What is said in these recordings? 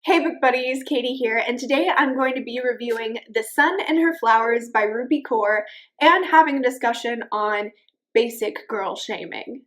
Hey book buddies, Katie here, and today I'm going to be reviewing The Sun and Her Flowers by Rupi Kaur and having a discussion on basic girl shaming.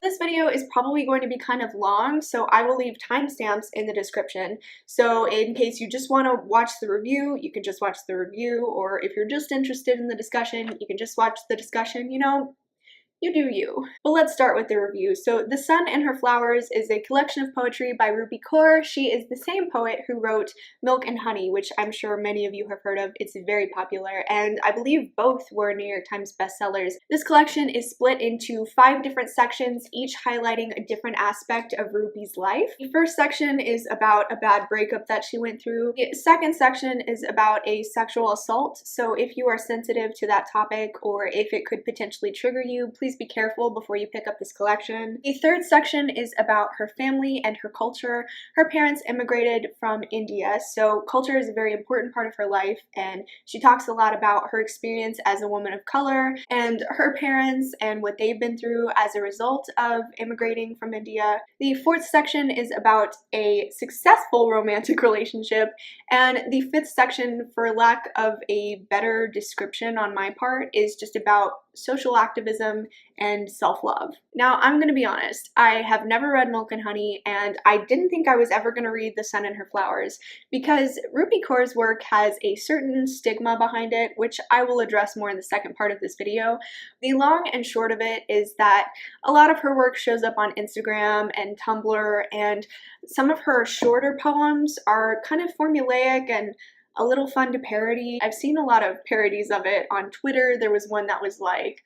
This video is probably going to be kind of long, so I will leave timestamps in the description. So in case you just want to watch the review, you can just watch the review, or if you're just interested in the discussion, you can just watch the discussion, you do you. But let's start with the review. So The Sun and Her Flowers is a collection of poetry by Rupi Kaur. She is the same poet who wrote Milk and Honey, which I'm sure many of you have heard of. It's very popular, and I believe both were New York Times bestsellers. This collection is split into 5 different sections, each highlighting a different aspect of Rupi's life. The first section is about a bad breakup that she went through. The second section is about a sexual assault, so if you are sensitive to that topic or if it could potentially trigger you, please be careful before you pick up this collection. The third section is about her family and her culture. Her parents immigrated from India, so culture is a very important part of her life, and she talks a lot about her experience as a woman of color and her parents and what they've been through as a result of immigrating from India. The fourth section is about a successful romantic relationship, and the fifth section, for lack of a better description on my part, is just about social activism and self-love. Now, I'm gonna be honest, I have never read Milk and Honey, and I didn't think I was ever gonna read The Sun and Her Flowers because Rupi Kaur's work has a certain stigma behind it, which I will address more in the second part of this video. The long and short of it is that a lot of her work shows up on Instagram and Tumblr, and some of her shorter poems are kind of formulaic and a little fun to parody. I've seen a lot of parodies of it on Twitter. There was one that was like,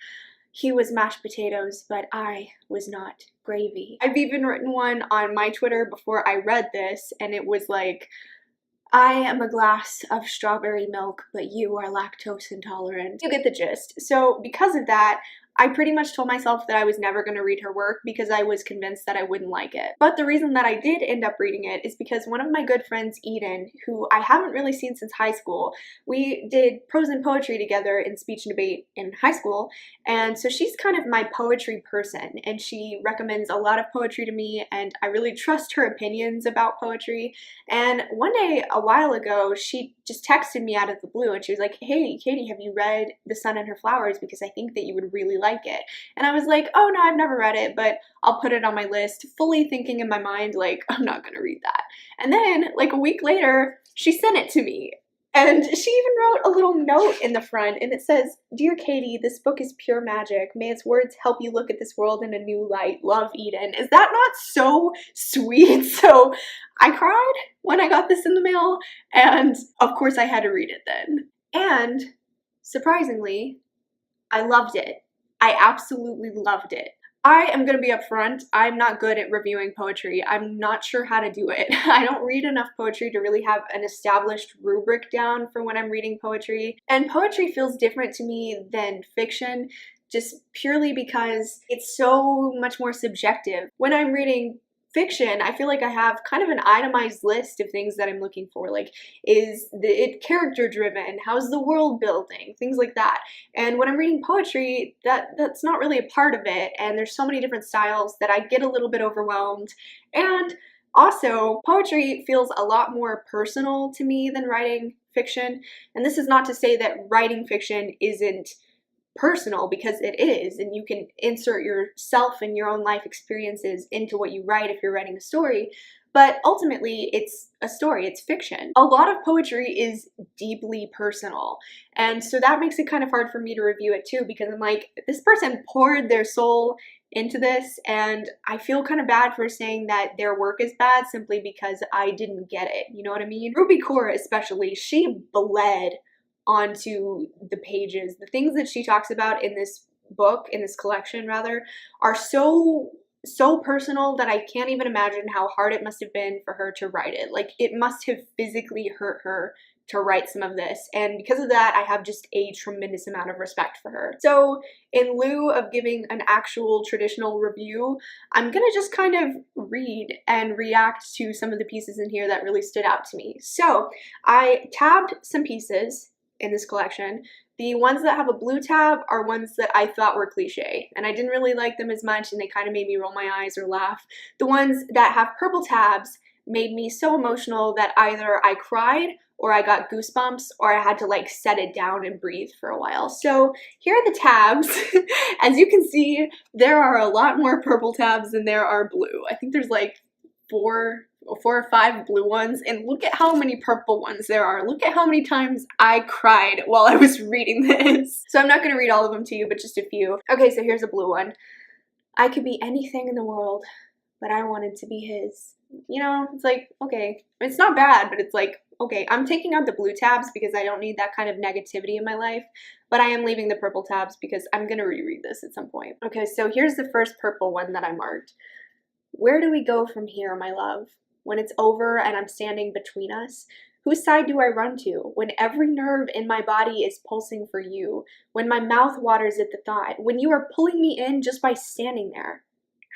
"He was mashed potatoes, but I was not gravy." I've even written one on my Twitter before I read this, and it was like, "I am a glass of strawberry milk, but you are lactose intolerant." You get the gist. So because of that, I pretty much told myself that I was never going to read her work because I was convinced that I wouldn't like it. But the reason that I did end up reading it is because one of my good friends, Eden, who I haven't really seen since high school, we did prose and poetry together in speech and debate in high school, and so she's kind of my poetry person, and she recommends a lot of poetry to me, and I really trust her opinions about poetry. And one day, a while ago, she just texted me out of the blue, and she was like, "Hey, Katie, have you read The Sun and Her Flowers? Because I think that you would really like it." And I was like, "Oh no, I've never read it, but I'll put it on my list," fully thinking in my mind, like, I'm not gonna read that. And then, like a week later, she sent it to me. And she even wrote a little note in the front, and it says, "Dear Katie, this book is pure magic. May its words help you look at this world in a new light. Love, Eden." Is that not so sweet? So I cried when I got this in the mail, and of course I had to read it then. And surprisingly, I loved it. I absolutely loved it. I am going to be upfront, I'm not good at reviewing poetry. I'm not sure how to do it. I don't read enough poetry to really have an established rubric down for when I'm reading poetry. And poetry feels different to me than fiction, just purely because it's so much more subjective. When I'm reading fiction, I feel like I have kind of an itemized list of things that I'm looking for, like, is it character driven, how's the world building, things like that. And when I'm reading poetry, that's not really a part of it, and there's so many different styles that I get a little bit overwhelmed. And also, poetry feels a lot more personal to me than writing fiction, and this is not to say that writing fiction isn't personal, because it is, and you can insert yourself and your own life experiences into what you write if you're writing a story, but ultimately it's a story, it's fiction. A lot of poetry is deeply personal, and so that makes it kind of hard for me to review it too, because I'm like, this person poured their soul into this, and I feel kind of bad for saying that their work is bad simply because I didn't get it, you know what I mean? Rupi Kaur especially, she bled onto the pages. The things that she talks about in this book, in this collection rather, are so personal that I can't even imagine how hard it must have been for her to write it. Like, it must have physically hurt her to write some of this, and because of that, I have just a tremendous amount of respect for her. So in lieu of giving an actual traditional review, I'm gonna just kind of read and react to some of the pieces in here that really stood out to me. So I tabbed some pieces in this collection The ones that have a blue tab are ones that I thought were cliche, and I didn't really like them as much, and they kind of made me roll my eyes or laugh. The ones that have purple tabs made me so emotional that either I cried or I got goosebumps, or I had to like set it down and breathe for a while. So here are the tabs. As you can see, there are a lot more purple tabs than there are blue. I think there's like four or five blue ones, and look at how many purple ones there are. Look at how many times I cried while I was reading this. So I'm not going to read all of them to you, but just a few. Okay, so here's a blue one. I could be anything in the world, but I wanted to be his. You know, it's like, okay, it's not bad, but it's like, okay, I'm taking out the blue tabs because I don't need that kind of negativity in my life, but I am leaving the purple tabs because I'm going to reread this at some point. Okay, so here's the first purple one that I marked. Where do we go from here, my love? When it's over and I'm standing between us? Whose side do I run to? When every nerve in my body is pulsing for you? When my mouth waters at the thought? When you are pulling me in just by standing there?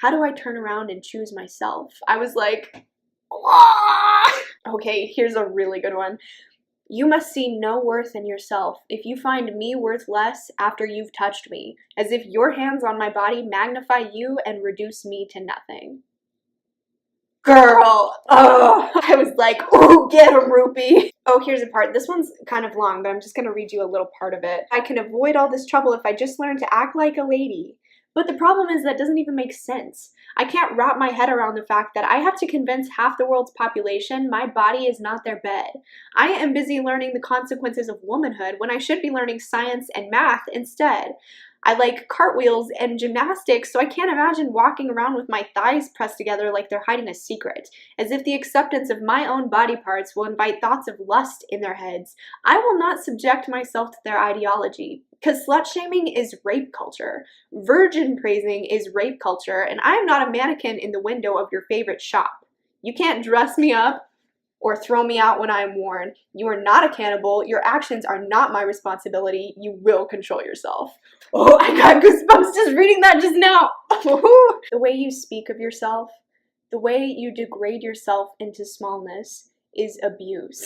How do I turn around and choose myself? I was like, ah! Okay, here's a really good one. You must see no worth in yourself if you find me worth less after you've touched me, as if your hands on my body magnify you and reduce me to nothing. Girl, oh, I was like, oh, get him, Rupi. Oh, here's a part. This one's kind of long, but I'm just going to read you a little part of it. I can avoid all this trouble if I just learn to act like a lady. But the problem is that doesn't even make sense. I can't wrap my head around the fact that I have to convince half the world's population my body is not their bed. I am busy learning the consequences of womanhood when I should be learning science and math instead. I like cartwheels and gymnastics, so I can't imagine walking around with my thighs pressed together like they're hiding a secret, as if the acceptance of my own body parts will invite thoughts of lust in their heads. I will not subject myself to their ideology, because slut-shaming is rape culture, virgin praising is rape culture, and I am not a mannequin in the window of your favorite shop. You can't dress me up or throw me out when I am worn. You are not a cannibal. Your actions are not my responsibility. You will control yourself. Oh, I got goosebumps just reading that just now. The way you speak of yourself, the way you degrade yourself into smallness is abuse.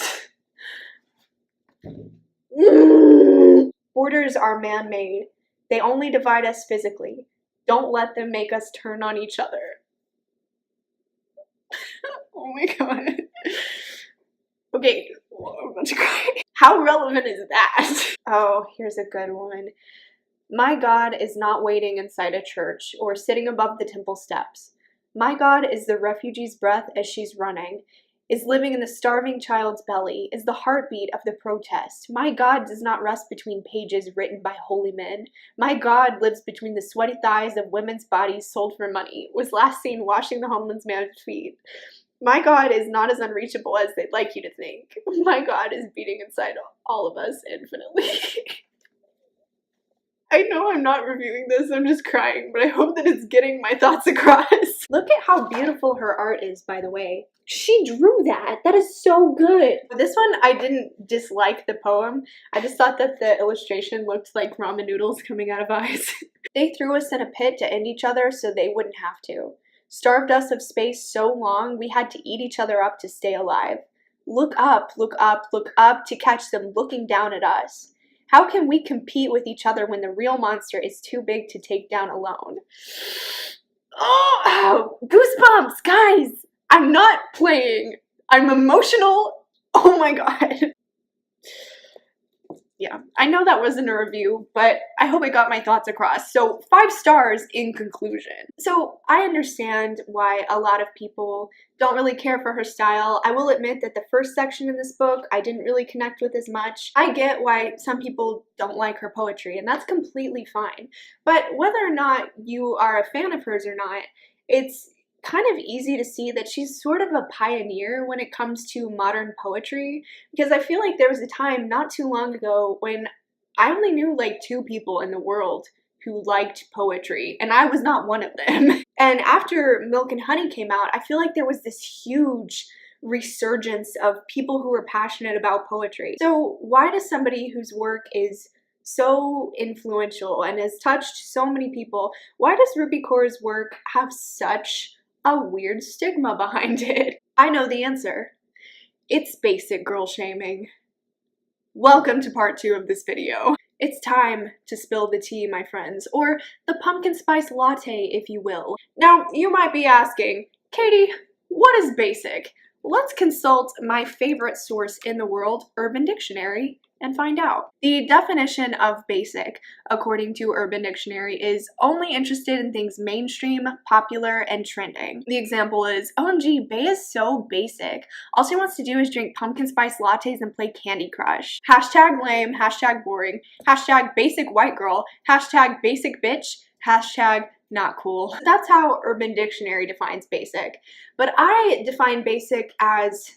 Borders are man-made. They only divide us physically. Don't let them make us turn on each other. Oh my god. Okay, I'm about to cry. How relevant is that? Oh, here's a good one. My God is not waiting inside a church or sitting above the temple steps. My God is the refugee's breath as she's running, is living in the starving child's belly, is the heartbeat of the protest. My God does not rest between pages written by holy men. My God lives between the sweaty thighs of women's bodies sold for money, was last seen washing the homeless man's feet. My God is not as unreachable as they'd like you to think. My God is beating inside all of us infinitely. I know I'm not reviewing this, I'm just crying, but I hope that it's getting my thoughts across. Look at how beautiful her art is, by the way. She drew that. That is so good. This one, I didn't dislike the poem. I just thought that the illustration looked like ramen noodles coming out of eyes. They threw us in a pit to end each other so they wouldn't have to. Starved us of space so long, we had to eat each other up to stay alive. Look up, look up, look up to catch them looking down at us. How can we compete with each other when the real monster is too big to take down alone? Oh, goosebumps, guys! I'm not playing. I'm emotional. Oh my god. Yeah, I know that wasn't a review, but I hope I got my thoughts across. So 5 stars in conclusion. So I understand why a lot of people don't really care for her style. I will admit that the first section in this book I didn't really connect with as much. I get why some people don't like her poetry, and that's completely fine. But whether or not you are a fan of hers or not, it's kind of easy to see that she's sort of a pioneer when it comes to modern poetry, because I feel like there was a time not too long ago when I only knew like 2 people in the world who liked poetry, and I was not one of them. And after Milk and Honey came out, I feel like there was this huge resurgence of people who were passionate about poetry. So why does somebody whose work is so influential and has touched so many people, why does Rupi Kaur's work have such a weird stigma behind it? I know the answer. It's basic girl shaming. Welcome to part 2 of this video. It's time to spill the tea, my friends, or the pumpkin spice latte, if you will. Now, you might be asking, Katie, what is basic? Let's consult my favorite source in the world, Urban Dictionary, and find out. The definition of basic, according to Urban Dictionary, is only interested in things mainstream, popular, and trending. The example is, OMG, Bae is so basic. All she wants to do is drink pumpkin spice lattes and play Candy Crush. Hashtag lame, hashtag boring, hashtag basic white girl, hashtag basic bitch, hashtag not cool. That's how Urban Dictionary defines basic. But I define basic as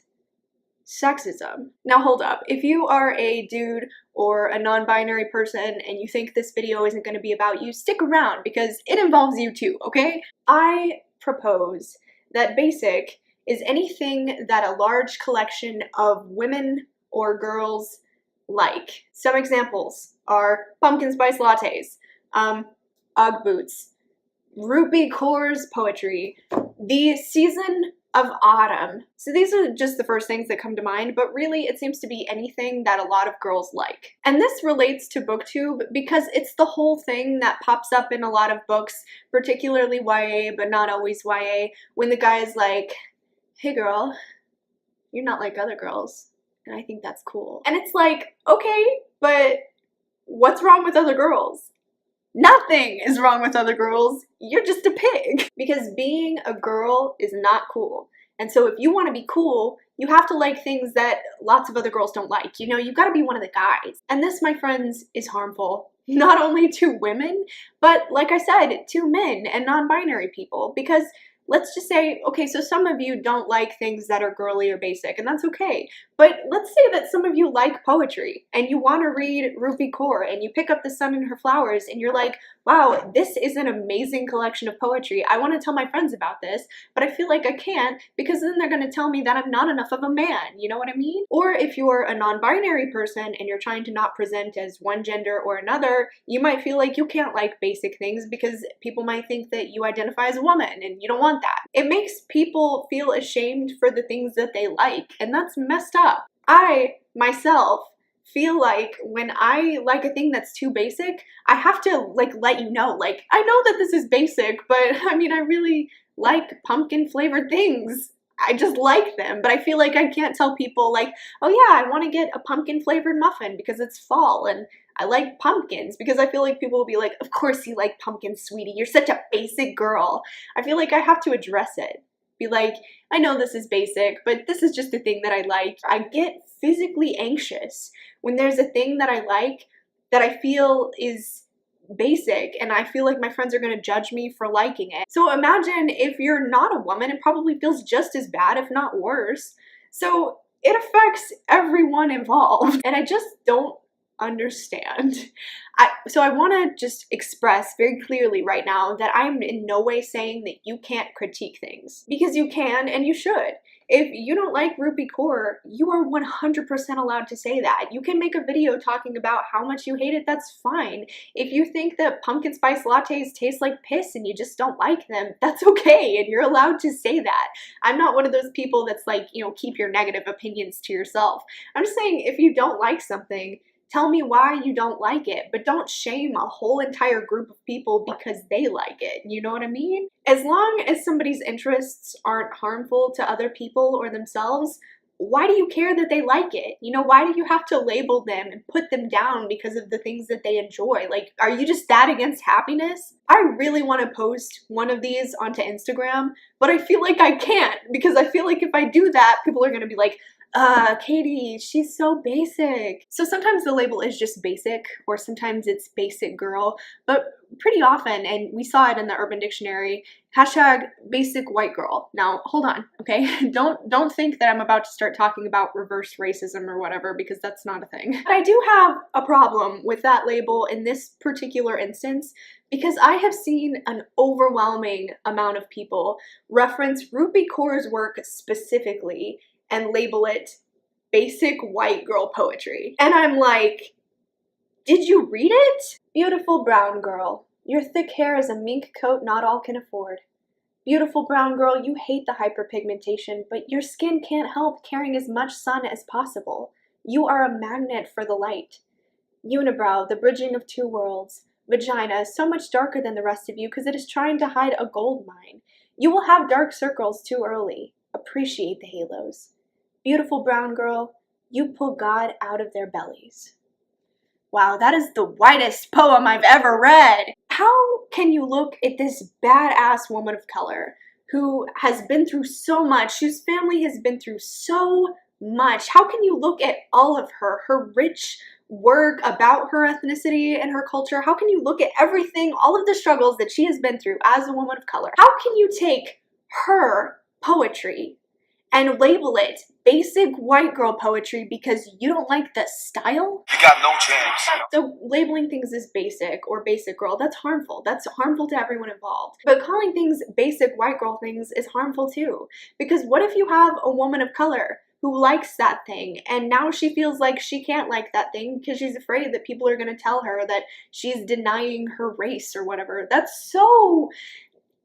sexism. Now hold up, if you are a dude or a non-binary person and you think this video isn't going to be about you, stick around because it involves you too, okay? I propose that basic is anything that a large collection of women or girls like. Some examples are pumpkin spice lattes, Ugg boots, Rupi Kaur's poetry, the season of autumn. So these are just the first things that come to mind, but really it seems to be anything that a lot of girls like. And this relates to BookTube because it's the whole thing that pops up in a lot of books, particularly YA, but not always YA, when the guy is like, hey girl, you're not like other girls. And I think that's cool. And it's like, okay, but what's wrong with other girls? Nothing is wrong with other girls. You're just a pig. Because being a girl is not cool. And so if you want to be cool, you have to like things that lots of other girls don't like. You know, you've got to be one of the guys. And this, my friends, is harmful. Not only to women, but like I said, to men and non-binary people. Because let's just say, okay, so some of you don't like things that are girly or basic, and that's okay. But let's say that some of you like poetry, and you want to read Rupi Kaur, and you pick up The Sun and Her Flowers, and you're like, wow, this is an amazing collection of poetry. I want to tell my friends about this, but I feel like I can't, because then they're going to tell me that I'm not enough of a man, you know what I mean? Or if you're a non-binary person, and you're trying to not present as one gender or another, you might feel like you can't like basic things, because people might think that you identify as a woman, and you don't want that. It makes people feel ashamed for the things that they like, and that's messed up. I, myself, feel like when I like a thing that's too basic, I have to like let you know, like, I know that this is basic, but I mean, I really like pumpkin flavored things. I just like them, but I feel like I can't tell people like, oh yeah, I want to get a pumpkin flavored muffin because it's fall and I like pumpkins, because I feel like people will be like, of course you like pumpkins, sweetie. You're such a basic girl. I feel like I have to address it. Be like, I know this is basic, but this is just the thing that I like. I get physically anxious when there's a thing that I like that I feel is basic, and I feel like my friends are going to judge me for liking it. So imagine if you're not a woman, it probably feels just as bad, if not worse. So it affects everyone involved, and I just don't understand. So I want to just express very clearly right now that I'm in no way saying that you can't critique things, because you can and you should. If you don't like Rupi Kaur, you are 100% allowed to say that. You can make a video talking about how much you hate it, that's fine. If you think that pumpkin spice lattes taste like piss and you just don't like them, that's okay, and you're allowed to say that. I'm not one of those people that's like, you know, keep your negative opinions to yourself. I'm just saying, if you don't like something, tell me why you don't like it, but don't shame a whole entire group of people because they like it. You know what I mean? As long as somebody's interests aren't harmful to other people or themselves, why do you care that they like it? You know, why do you have to label them and put them down because of the things that they enjoy? Like, are you just that against happiness? I really want to post one of these onto Instagram, but I feel like I can't, because I feel like if I do that, people are going to be like, Katie, she's so basic. So sometimes the label is just basic, or sometimes it's basic girl, but pretty often, and we saw it in the Urban Dictionary, hashtag basic white girl. Now, hold on, okay? Don't think that I'm about to start talking about reverse racism or whatever, because that's not a thing. But I do have a problem with that label in this particular instance, because I have seen an overwhelming amount of people reference Rupi Kaur's work specifically and label it basic white girl poetry. And I'm like, did you read it? Beautiful brown girl, your thick hair is a mink coat not all can afford. Beautiful brown girl, you hate the hyperpigmentation, but your skin can't help carrying as much sun as possible. You are a magnet for the light. Unibrow, the bridging of two worlds. Vagina, so much darker than the rest of you because it is trying to hide a gold mine. You will have dark circles too early. Appreciate the halos. Beautiful brown girl, you pull God out of their bellies. Wow, that is the whitest poem I've ever read. How can you look at this badass woman of color who has been through so much, whose family has been through so much? How can you look at all of her rich work about her ethnicity and her culture? How can you look at everything, all of the struggles that she has been through as a woman of color? How can you take her poetry and label it basic white girl poetry because you don't like the style? You got no chance. So labeling things as basic or basic girl, that's harmful. That's harmful to everyone involved. But calling things basic white girl things is harmful too. Because what if you have a woman of color who likes that thing and now she feels like she can't like that thing because she's afraid that people are going to tell her that she's denying her race or whatever? That's so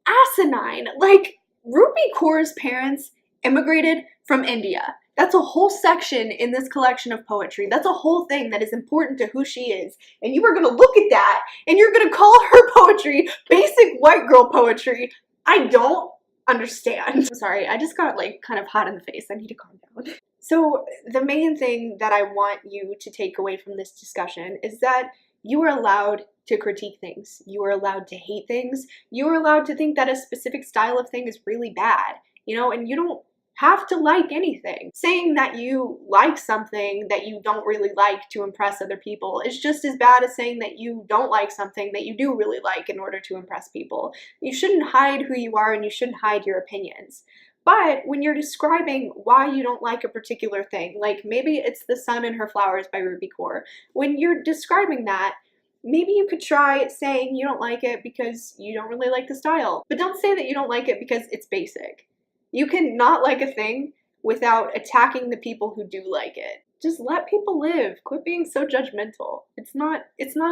asinine. Like, Rupi Kaur's parents immigrated from India. That's a whole section in this collection of poetry. That's a whole thing that is important to who she is. And you are going to look at that and you're going to call her poetry basic white girl poetry. I don't understand. I'm sorry, I just got like kind of hot in the face. I need to calm down. So the main thing that I want you to take away from this discussion is that you are allowed to critique things. You are allowed to hate things. You are allowed to think that a specific style of thing is really bad, you know, and you don't have to like anything. Saying that you like something that you don't really like to impress other people is just as bad as saying that you don't like something that you do really like in order to impress people. You shouldn't hide who you are and you shouldn't hide your opinions. But when you're describing why you don't like a particular thing, like maybe it's The Sun and Her Flowers by Rupi Kaur, when you're describing that, maybe you could try saying you don't like it because you don't really like the style. But don't say that you don't like it because it's basic. You can not like a thing without attacking the people who do like it. Just let people live. Quit being so judgmental. It's not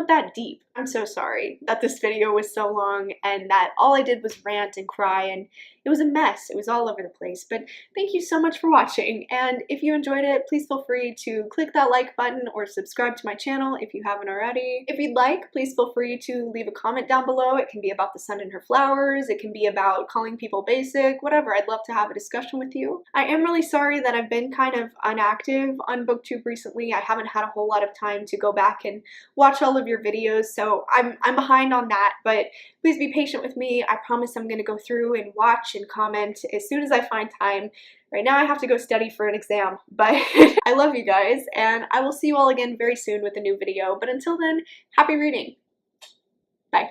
that deep. I'm so sorry that this video was so long and that all I did was rant and cry and it was a mess. It was all over the place. But thank you so much for watching. And if you enjoyed it, please feel free to click that like button or subscribe to my channel if you haven't already. If you'd like, please feel free to leave a comment down below. It can be about The Sun and Her Flowers. It can be about calling people basic, whatever. I'd love to have a discussion with you. I am really sorry that I've been kind of inactive on BookTube recently. I haven't had a whole lot of time to go back and watch all of your videos, so I'm behind on that, but please be patient with me. I promise I'm going to go through and watch and comment as soon as I find time. Right now I have to go study for an exam, but I love you guys, and I will see you all again very soon with a new video. But until then, happy reading. Bye.